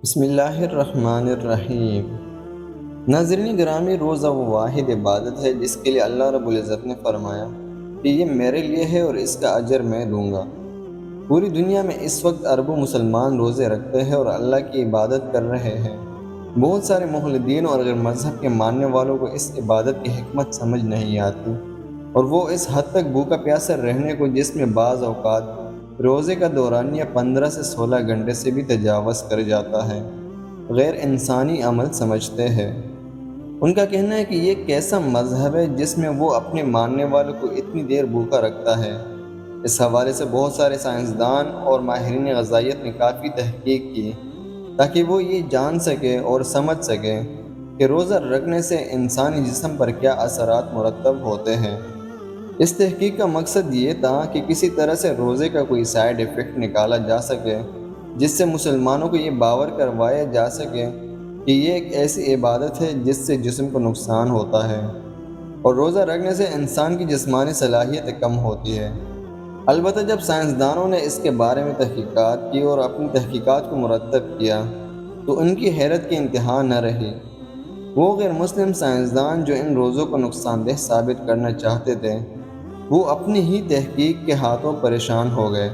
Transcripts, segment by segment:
بسم اللہ الرحمن الرحیم۔ ناظرین گرامی، روزہ وہ واحد عبادت ہے جس کے لیے اللہ رب العزت نے فرمایا کہ یہ میرے لیے ہے اور اس کا اجر میں دوں گا۔ پوری دنیا میں اس وقت اربوں مسلمان روزے رکھتے ہیں اور اللہ کی عبادت کر رہے ہیں۔ بہت سارے مخلدین اور غیر مذہب کے ماننے والوں کو اس عبادت کی حکمت سمجھ نہیں آتی، اور وہ اس حد تک بھوکا پیاسا رہنے کو، جس میں بعض اوقات روزے کا دورانیہ 15 سے 16 گھنٹے سے بھی تجاوز کر جاتا ہے، غیر انسانی عمل سمجھتے ہیں۔ ان کا کہنا ہے کہ یہ کیسا مذہب ہے جس میں وہ اپنے ماننے والوں کو اتنی دیر بھوکا رکھتا ہے۔ اس حوالے سے بہت سارے سائنسدان اور ماہرین غذائیت نے کافی تحقیق کی تاکہ وہ یہ جان سکے اور سمجھ سکے کہ روزہ رکھنے سے انسانی جسم پر کیا اثرات مرتب ہوتے ہیں۔ اس تحقیق کا مقصد یہ تھا کہ کسی طرح سے روزے کا کوئی سائیڈ ایفیکٹ نکالا جا سکے جس سے مسلمانوں کو یہ باور کروایا جا سکے کہ یہ ایک ایسی عبادت ہے جس سے جسم کو نقصان ہوتا ہے، اور روزہ رکھنے سے انسان کی جسمانی صلاحیت کم ہوتی ہے۔ البتہ جب سائنسدانوں نے اس کے بارے میں تحقیقات کی اور اپنی تحقیقات کو مرتب کیا تو ان کی حیرت کی انتہا نہ رہی۔ وہ غیر مسلم سائنسدان جو ان روزوں کو نقصان دہ ثابت کرنا چاہتے تھے، وہ اپنی ہی تحقیق کے ہاتھوں پریشان ہو گئے،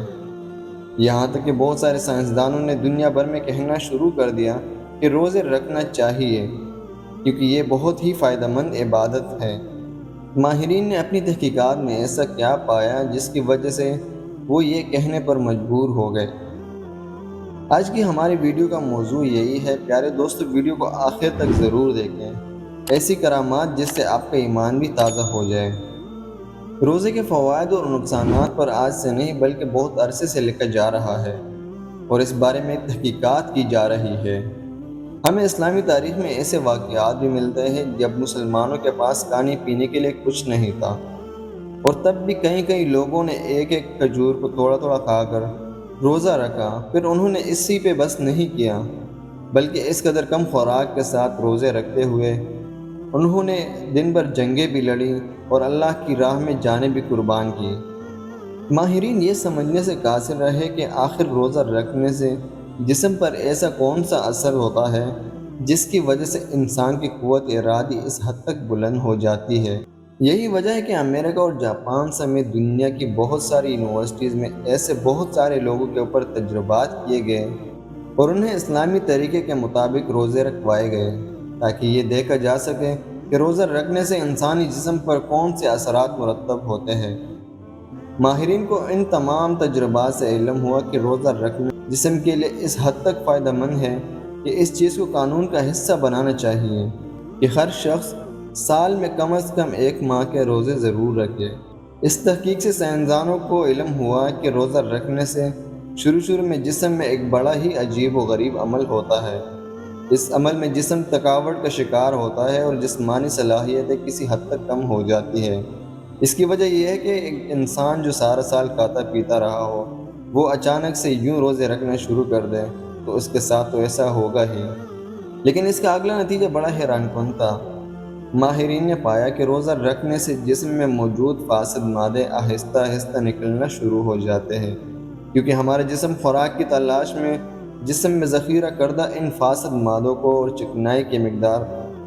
یہاں تک کہ بہت سارے سائنسدانوں نے دنیا بھر میں کہنا شروع کر دیا کہ روزے رکھنا چاہیے کیونکہ یہ بہت ہی فائدہ مند عبادت ہے۔ ماہرین نے اپنی تحقیقات میں ایسا کیا پایا جس کی وجہ سے وہ یہ کہنے پر مجبور ہو گئے؟ آج کی ہماری ویڈیو کا موضوع یہی ہے۔ پیارے دوستو، ویڈیو کو آخر تک ضرور دیکھیں، ایسی کرامات جس سے آپ کا ایمان بھی تازہ ہو جائے۔ روزے کے فوائد اور نقصانات پر آج سے نہیں بلکہ بہت عرصے سے لکھا جا رہا ہے اور اس بارے میں تحقیقات کی جا رہی ہے۔ ہمیں اسلامی تاریخ میں ایسے واقعات بھی ملتے ہیں جب مسلمانوں کے پاس کھانے پینے کے لیے کچھ نہیں تھا، اور تب بھی کئی لوگوں نے ایک ایک کھجور کو تھوڑا تھوڑا کھا کر روزہ رکھا۔ پھر انہوں نے اسی پہ بس نہیں کیا بلکہ اس قدر کم خوراک کے ساتھ روزے رکھتے ہوئے انہوں نے دن بھر جنگیں بھی لڑیں اور اللہ کی راہ میں جانیں بھی قربان کی۔ ماہرین یہ سمجھنے سے قاصر رہے کہ آخر روزہ رکھنے سے جسم پر ایسا کون سا اثر ہوتا ہے جس کی وجہ سے انسان کی قوت ارادی اس حد تک بلند ہو جاتی ہے۔ یہی وجہ ہے کہ امریکہ اور جاپان سمیت دنیا کی بہت ساری یونیورسٹیز میں ایسے بہت سارے لوگوں کے اوپر تجربات کیے گئے اور انہیں اسلامی طریقے کے مطابق روزے رکھوائے گئے تاکہ یہ دیکھا جا سکے کہ روزہ رکھنے سے انسانی جسم پر کون سے اثرات مرتب ہوتے ہیں۔ ماہرین کو ان تمام تجربات سے علم ہوا کہ روزہ رکھنا جسم کے لیے اس حد تک فائدہ مند ہے کہ اس چیز کو قانون کا حصہ بنانا چاہیے کہ ہر شخص سال میں کم از کم 1 ماہ کے روزے ضرور رکھے۔ اس تحقیق سے سائنسدانوں کو علم ہوا کہ روزہ رکھنے سے شروع میں جسم میں ایک بڑا ہی عجیب و غریب عمل ہوتا ہے۔ اس عمل میں جسم تھکاوٹ کا شکار ہوتا ہے اور جسمانی صلاحیتیں کسی حد تک کم ہو جاتی ہے۔ اس کی وجہ یہ ہے کہ ایک انسان جو سارا سال کھاتا پیتا رہا ہو، وہ اچانک سے یوں روزے رکھنا شروع کر دے تو اس کے ساتھ تو ایسا ہوگا ہی، لیکن اس کا اگلا نتیجہ بڑا حیران کن تھا۔ ماہرین نے پایا کہ روزہ رکھنے سے جسم میں موجود فاسد مادے آہستہ آہستہ نکلنا شروع ہو جاتے ہیں، کیونکہ ہمارا جسم خوراک کی تلاش میں جسم میں ذخیرہ کردہ ان فاسد مادوں کو اور چکنائی کی مقدار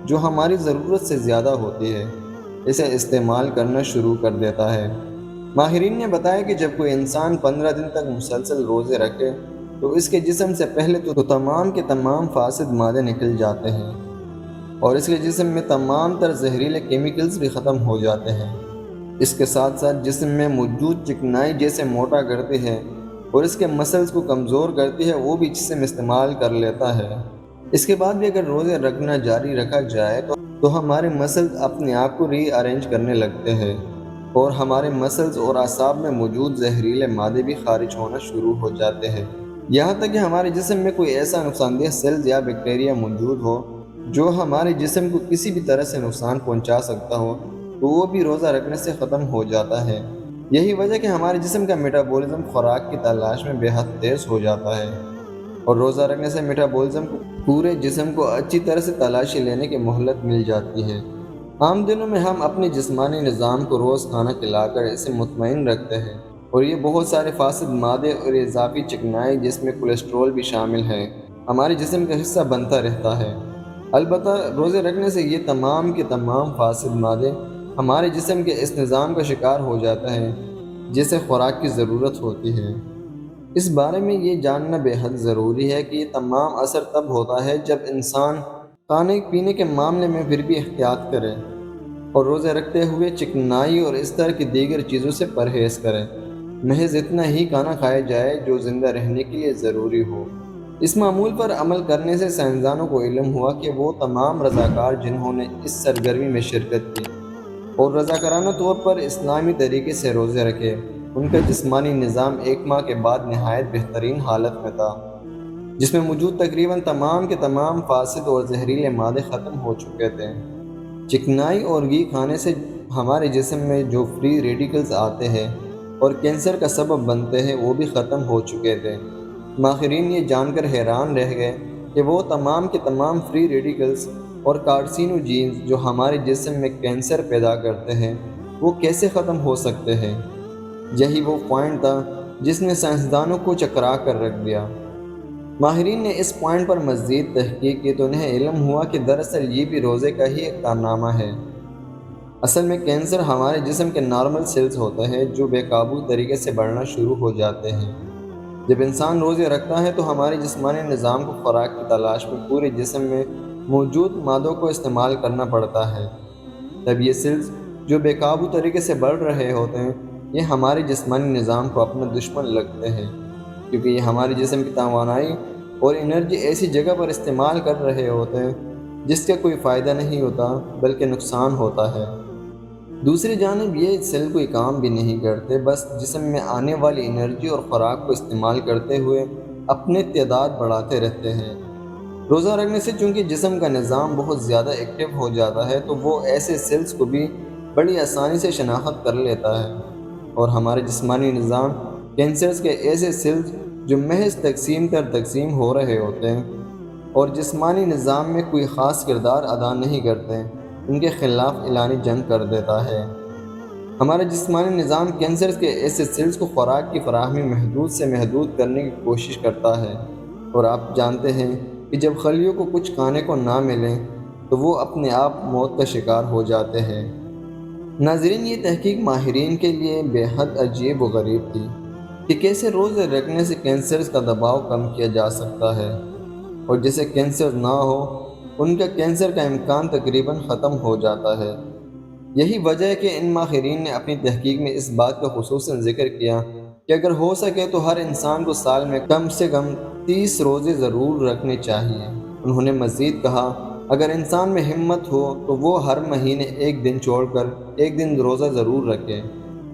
جو ہماری ضرورت سے زیادہ ہوتی ہے، اسے استعمال کرنا شروع کر دیتا ہے۔ ماہرین نے بتایا کہ جب کوئی انسان 15 دن تک مسلسل روزے رکھے تو اس کے جسم سے پہلے تو تمام کے تمام فاسد مادے نکل جاتے ہیں اور اس کے جسم میں تمام تر زہریلے کیمیکلز بھی ختم ہو جاتے ہیں۔ اس کے ساتھ ساتھ جسم میں موجود چکنائی جیسے موٹا کرتی ہے اور اس کے مسلز کو کمزور کرتی ہے، وہ بھی جسم استعمال کر لیتا ہے۔ اس کے بعد بھی اگر روزے رکھنا جاری رکھا جائے تو ہمارے مسلز اپنے آپ کو ری ارینج کرنے لگتے ہیں اور ہمارے مسلز اور اعصاب میں موجود زہریلے مادے بھی خارج ہونا شروع ہو جاتے ہیں، یہاں تک کہ ہمارے جسم میں کوئی ایسا نقصان دہ سیلز یا بیکٹیریا موجود ہو جو ہمارے جسم کو کسی بھی طرح سے نقصان پہنچا سکتا ہو، تو وہ بھی روزہ رکھنے سے ختم ہو جاتا ہے۔ یہی وجہ کہ ہمارے جسم کا میٹابولزم خوراک کی تلاش میں بے حد تیز ہو جاتا ہے، اور روزہ رکھنے سے میٹابولزم کو پورے جسم کو اچھی طرح سے تلاشی لینے کی مہلت مل جاتی ہے۔ عام دنوں میں ہم اپنے جسمانی نظام کو روز کھانا کھلا کر اسے مطمئن رکھتے ہیں، اور یہ بہت سارے فاسد مادے اور اضافی چکنائی جس میں کولیسٹرول بھی شامل ہے ہمارے جسم کا حصہ بنتا رہتا ہے۔ البتہ روزے رکھنے سے یہ تمام کے تمام فاسد مادے ہمارے جسم کے اس نظام کا شکار ہو جاتا ہے جسے خوراک کی ضرورت ہوتی ہے۔ اس بارے میں یہ جاننا بے حد ضروری ہے کہ یہ تمام اثر تب ہوتا ہے جب انسان کھانے پینے کے معاملے میں پھر بھی احتیاط کرے اور روزے رکھتے ہوئے چکنائی اور اس طرح کی دیگر چیزوں سے پرہیز کرے۔ محض اتنا ہی کھانا کھایا جائے جو زندہ رہنے کے لیے ضروری ہو۔ اس معمول پر عمل کرنے سے سائنسدانوں کو علم ہوا کہ وہ تمام رضاکار جنہوں نے اس سرگرمی میں شرکت کی اور رضاکارانہ طور پر اسلامی طریقے سے روزے رکھے، ان کا جسمانی نظام 1 ماہ کے بعد نہایت بہترین حالت میں تھا، جس میں موجود تقریباً تمام کے تمام فاسد اور زہریلے مادے ختم ہو چکے تھے۔ چکنائی اور گھی کھانے سے ہمارے جسم میں جو فری ریڈیکلز آتے ہیں اور کینسر کا سبب بنتے ہیں وہ بھی ختم ہو چکے تھے۔ ماہرین یہ جان کر حیران رہ گئے کہ وہ تمام کے تمام فری ریڈیکلز اور کارسینوجینز جو ہمارے جسم میں کینسر پیدا کرتے ہیں وہ کیسے ختم ہو سکتے ہیں۔ یہی وہ پوائنٹ تھا جس نے سائنسدانوں کو چکرا کر رکھ دیا۔ ماہرین نے اس پوائنٹ پر مزید تحقیق کی تو انہیں علم ہوا کہ دراصل یہ بھی روزے کا ہی ایک کارنامہ ہے۔ اصل میں کینسر ہمارے جسم کے نارمل سیلز ہوتے ہیں جو بے قابو طریقے سے بڑھنا شروع ہو جاتے ہیں۔ جب انسان روزے رکھتا ہے تو ہمارے جسمانی نظام کو خوراک کی تلاش میں پورے جسم میں موجود مادوں کو استعمال کرنا پڑتا ہے۔ تب یہ سیلز جو بے قابو طریقے سے بڑھ رہے ہوتے ہیں یہ ہمارے جسمانی نظام کو اپنا دشمن لگتے ہیں، کیونکہ یہ ہمارے جسم کی توانائی اور انرجی ایسی جگہ پر استعمال کر رہے ہوتے ہیں جس کا کوئی فائدہ نہیں ہوتا بلکہ نقصان ہوتا ہے۔ دوسری جانب یہ سیل کوئی کام بھی نہیں کرتے، بس جسم میں آنے والی انرجی اور خوراک کو استعمال کرتے ہوئے اپنے تعداد بڑھاتے رہتے ہیں۔ روزہ رکھنے سے چونکہ جسم کا نظام بہت زیادہ ایکٹیو ہو جاتا ہے تو وہ ایسے سیلز کو بھی بڑی آسانی سے شناخت کر لیتا ہے، اور ہمارے جسمانی نظام کینسرز کے ایسے سیلز جو محض تقسیم تر تقسیم ہو رہے ہوتے ہیں اور جسمانی نظام میں کوئی خاص کردار ادا نہیں کرتے، ان کے خلاف اعلانی جنگ کر دیتا ہے۔ ہمارا جسمانی نظام کینسرز کے ایسے سیلز کو خوراک کی فراہمی محدود سے محدود کرنے کی کوشش کرتا ہے، اور آپ جانتے ہیں کہ جب خلیوں کو کچھ کھانے کو نہ ملے تو وہ اپنے آپ موت کا شکار ہو جاتے ہیں۔ ناظرین، یہ تحقیق ماہرین کے لیے بے حد عجیب و غریب تھی کہ کیسے روزے رکھنے سے کینسرز کا دباؤ کم کیا جا سکتا ہے، اور جسے کینسر نہ ہو ان کا کینسر کا امکان تقریباً ختم ہو جاتا ہے۔ یہی وجہ ہے کہ ان ماہرین نے اپنی تحقیق میں اس بات کا خصوصاً ذکر کیا کہ اگر ہو سکے تو ہر انسان کو سال میں کم سے کم 30 روزے ضرور رکھنے چاہیے۔ انہوں نے مزید کہا، اگر انسان میں ہمت ہو تو وہ ہر مہینے 1 دن چھوڑ کر 1 دن روزہ ضرور رکھے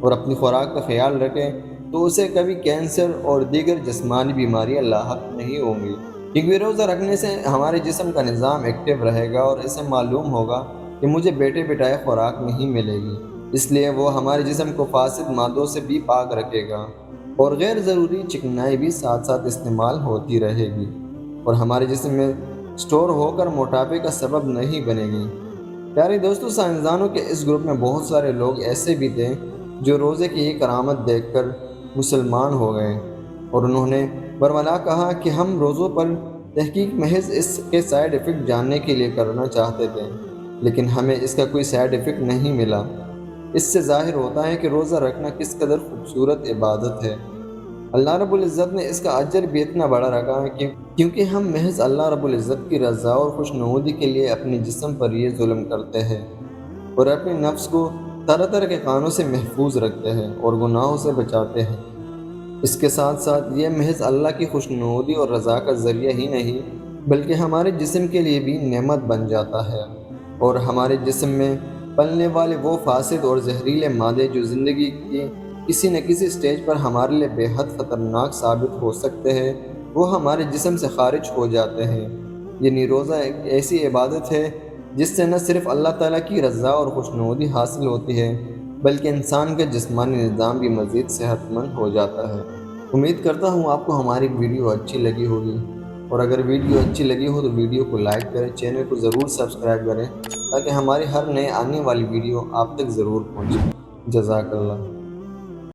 اور اپنی خوراک کا خیال رکھے تو اسے کبھی کینسر اور دیگر جسمانی بیماریاں لاحق نہیں ہوں گی، کیونکہ روزہ رکھنے سے ہمارے جسم کا نظام ایکٹیو رہے گا اور اسے معلوم ہوگا کہ مجھے بیٹے بٹائے خوراک نہیں ملے گی، اس لیے وہ ہمارے جسم کو فاسد مادوں سے بھی پاک رکھے گا اور غیر ضروری چکنائی بھی ساتھ ساتھ استعمال ہوتی رہے گی اور ہمارے جسم میں سٹور ہو کر موٹاپے کا سبب نہیں بنے گی۔ پیارے دوستو، سائنسدانوں کے اس گروپ میں بہت سارے لوگ ایسے بھی تھے جو روزے کی یہ کرامت دیکھ کر مسلمان ہو گئے، اور انہوں نے برملا کہا کہ ہم روزوں پر تحقیق محض اس کے سائیڈ ایفیکٹ جاننے کے لیے کرنا چاہتے تھے، لیکن ہمیں اس کا کوئی سائیڈ ایفیکٹ نہیں ملا۔ اس سے ظاہر ہوتا ہے کہ روزہ رکھنا کس قدر خوبصورت عبادت ہے۔ اللہ رب العزت نے اس کا اجر بھی اتنا بڑا رکھا ہے کیونکہ ہم محض اللہ رب العزت کی رضا اور خوشنودی کے لیے اپنے جسم پر یہ ظلم کرتے ہیں اور اپنے نفس کو طرح طرح کے کاموں سے محفوظ رکھتے ہیں اور گناہوں سے بچاتے ہیں۔ اس کے ساتھ ساتھ یہ محض اللہ کی خوشنودی اور رضا کا ذریعہ ہی نہیں بلکہ ہمارے جسم کے لیے بھی نعمت بن جاتا ہے، اور ہمارے جسم میں پلنے والے وہ فاسد اور زہریلے مادے جو زندگی کی کسی نہ کسی سٹیج پر ہمارے لیے بے حد خطرناک ثابت ہو سکتے ہیں وہ ہمارے جسم سے خارج ہو جاتے ہیں۔ یعنی روزہ ایک ایسی عبادت ہے جس سے نہ صرف اللہ تعالیٰ کی رضا اور خوشنودی حاصل ہوتی ہے بلکہ انسان کا جسمانی نظام بھی مزید صحت مند ہو جاتا ہے۔ امید کرتا ہوں آپ کو ہماری ویڈیو اچھی لگی ہوگی، اور اگر ویڈیو اچھی لگی ہو تو ویڈیو کو لائک کریں، چینل کو ضرور سبسکرائب کریں تاکہ ہماری ہر نئے آنے والی ویڈیو آپ تک ضرور پہنچے۔ جزاک اللہ۔